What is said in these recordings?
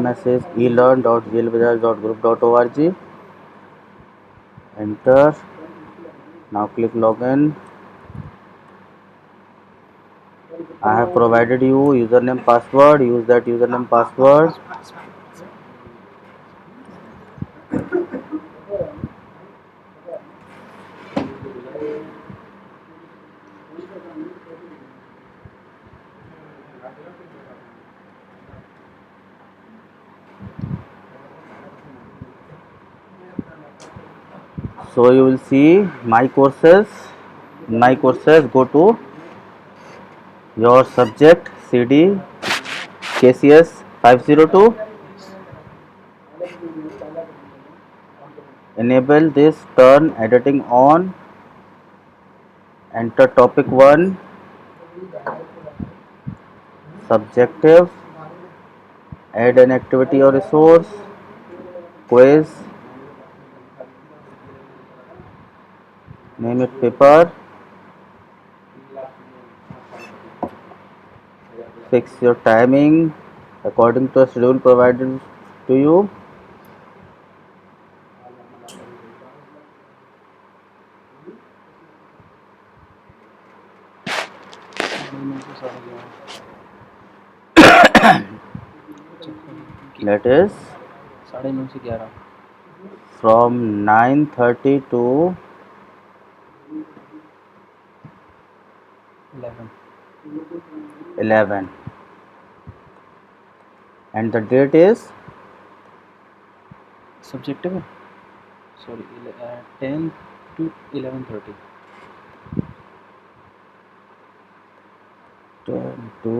message elearn.ylbajaj.group.org. Enter. Now click login. I have provided you username password. Use that username password. So you will see my courses. My courses, go to your subject CD KCS 502. Enable this, turn editing on. Enter topic 1, subjective. Add an activity or resource, quiz. Name it paper. Fix your timing according to a schedule provided to you. That is 9:30 से 11 from 9:30 to 11. And the date is subjective है sorry 10 to 11:30 10 to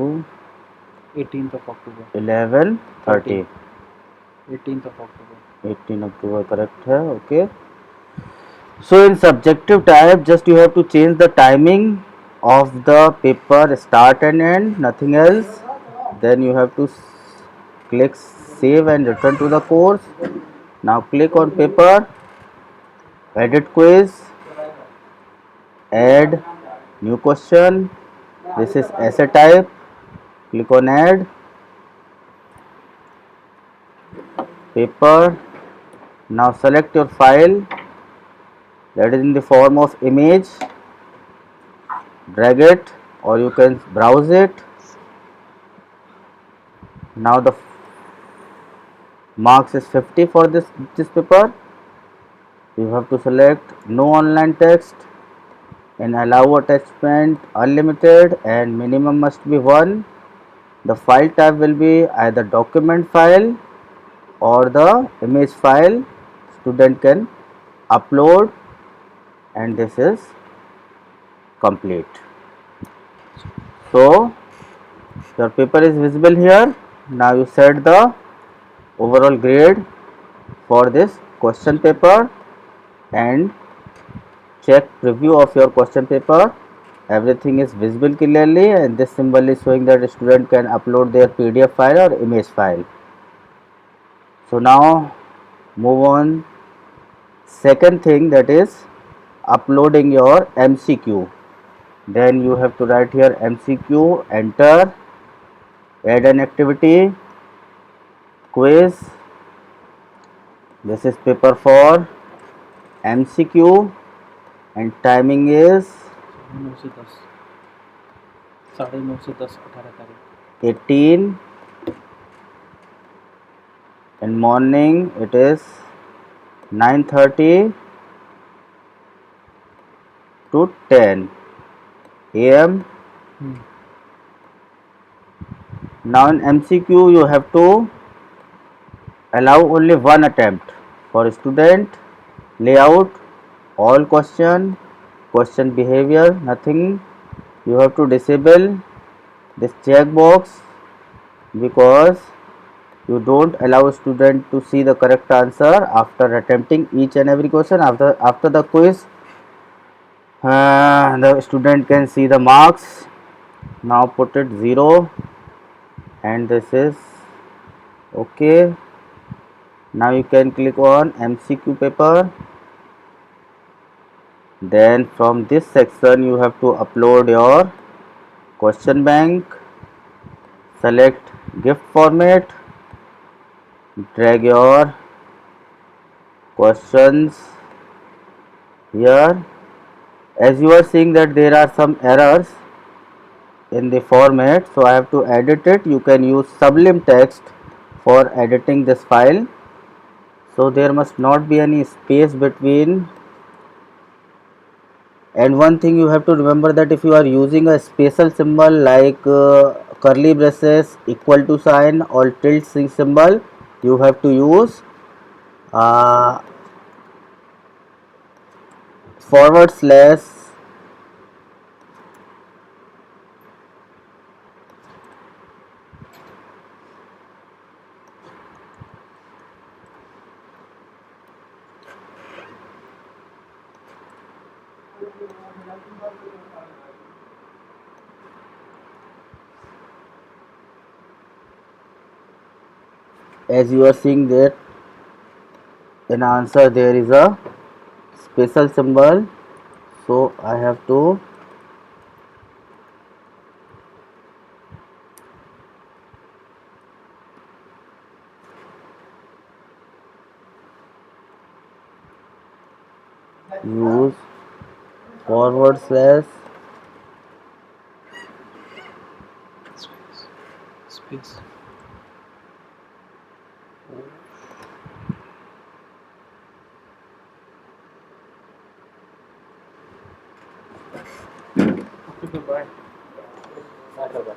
18th of October 11:30. 18th of October 18 October, correct है. Okay. So in subjective type, just you have to change the timing of the paper start and end, nothing else. Then you have to click save and return to the course. Now click on paper, edit quiz, add new question. This is essay type. Click on add paper. Now select your file that is in the form of image, drag it or you can browse it. Now the marks is 50 for this paper. You have to select no online text and allow attachment unlimited and minimum must be 1. The file type will be either document file or the image file. Student can upload and this is complete. So your paper is visible here. Now you set the overall grade for this question paper and check preview of your question paper. Everything is visible clearly and this symbol is showing that the student can upload their PDF file or image file. So now move on. Second thing, that is uploading your MCQ. Then you have to write here MCQ, enter, add an activity, quiz. This is paper for MCQ and timing is 9 से 10 9:30 से 10 18 तारीख 18. In morning it is 9:30 to 10 AM. Now in MCQ you have to allow only one attempt for student. Layout, all question behavior, nothing. You have to disable this checkbox because you don't allow student to see the correct answer after attempting each and every question. After the quiz, the student can see the marks. Now put it 0 and this is okay. Now you can click on MCQ paper. Then from this section you have to upload your question bank. Select gift format drag your questions here. As you are seeing that there are some errors in the format, so I have to edit it. You can use Sublime Text for editing this file. So there must not be any space between. And one thing you have to remember, that if you are using a special symbol like curly braces, equal to sign or tilde symbol, you have to use uh, forward slash. As you are seeing that in answer there is a special symbol, so I have to use forward slash Space. Space. Okay, bye. Bye.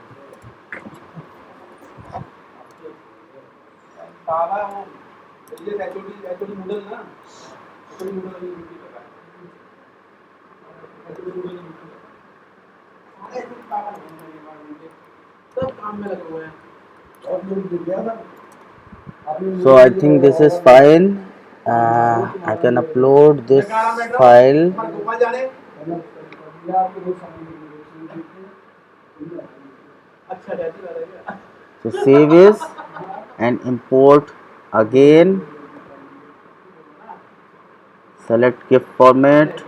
ताला वो ये HOD noodle ना HOD noodle ये रोटी लगा HOD noodle ये रोटी लगा अरे तुम पागल हो गए बार मुझे सब काम में लगे हुए हैं और जो गिर गया था So I think this is fine. I can upload this file. Gopal जाने अच्छा डैडी वाला क्या So save as and import again. Select GIF format.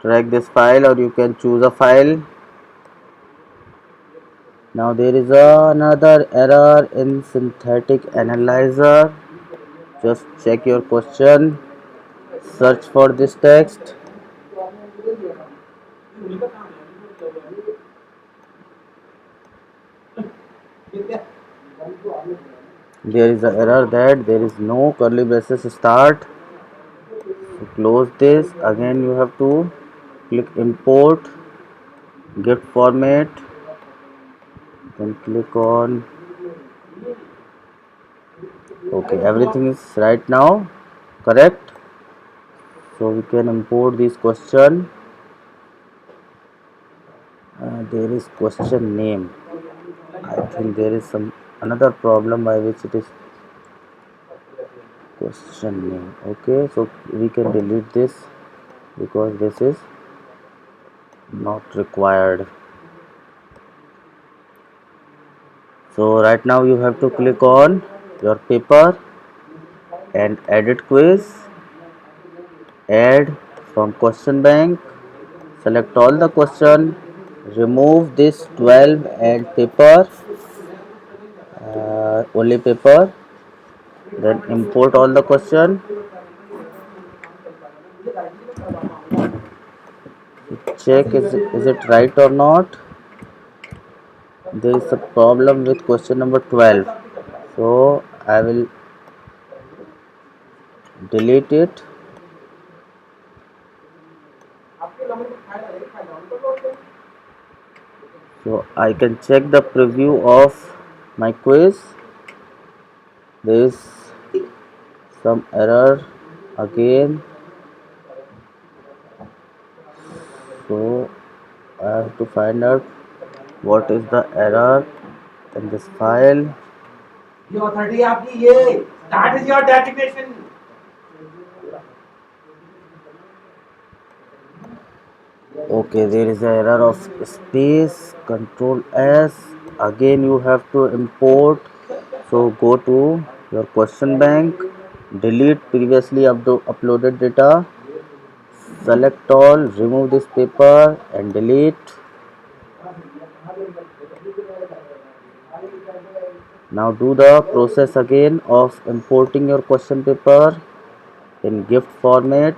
Drag this file, or you can choose a file. Now there is another error in synthetic analyzer. Just check your question. Search for this text. There is an error that there is no curly braces start. So close this. Again you have to click import GIF format, then click on OK. Everything is right now correct, so we can import this question. There is question name. I think there is some another problem by which it is question name. Okay, so we can delete this because this is not required. So right now you have to click on your paper and edit quiz, add from question bank, select all the question, remove this 12 and paper, only paper, then import all the question, check is it right or not. There is a problem with question number 12, so I will delete it. So I can check the preview of my quiz. There is some error again, so I have to find out what is the error in this file. ये authority आपकी ये that is your designation Okay, there is an error of space. Control S. Again you have to import, so go to your question bank, delete previously uploaded data, select all, remove this paper and delete. Now do the process again of importing your question paper in GIF format.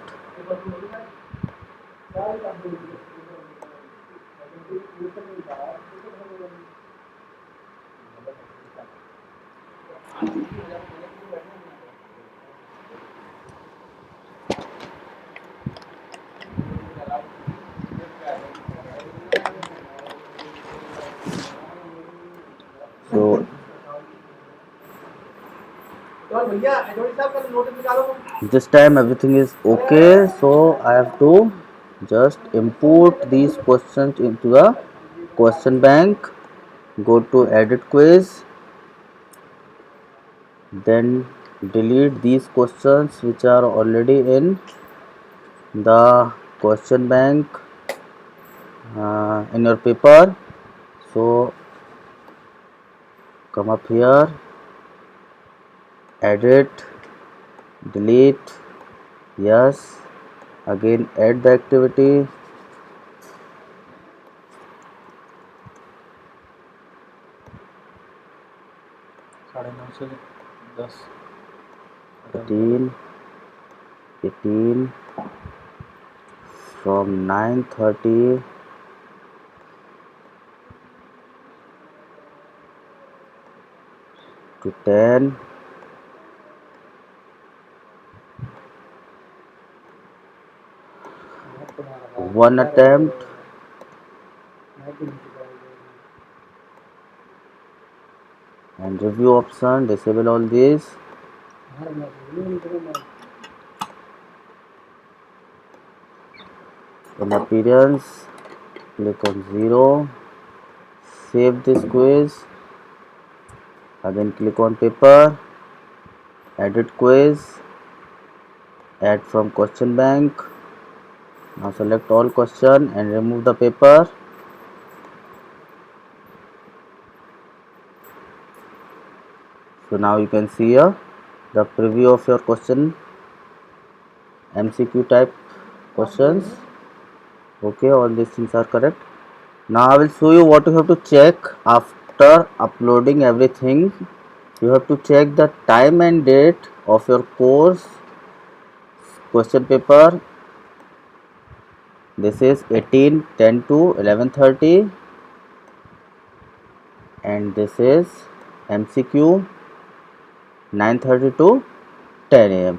So तो भैया एडोनी साहब का notice निकालो। this time everything is okay, so I have to just import these questions into the question bank. Go to edit quiz, then delete these questions which are already in the question bank in your paper. So come up here, edit, delete, yes, again add the activity, साढ़े 9 से 10 18 from 9:30 to 10. One attempt, and review option, disable all these. In appearance, click on 0, save this quiz, again click on paper, edit quiz, add from question bank. Now select all question and remove the paper. So now you can see here the preview of your question, MCQ type questions. Okay, all these things are correct. Now I will show you what you have to check after uploading everything. You have to check the time and date of your course question paper. This is 18:10 to 11:30, and this is MCQ 9:30 to 10 AM.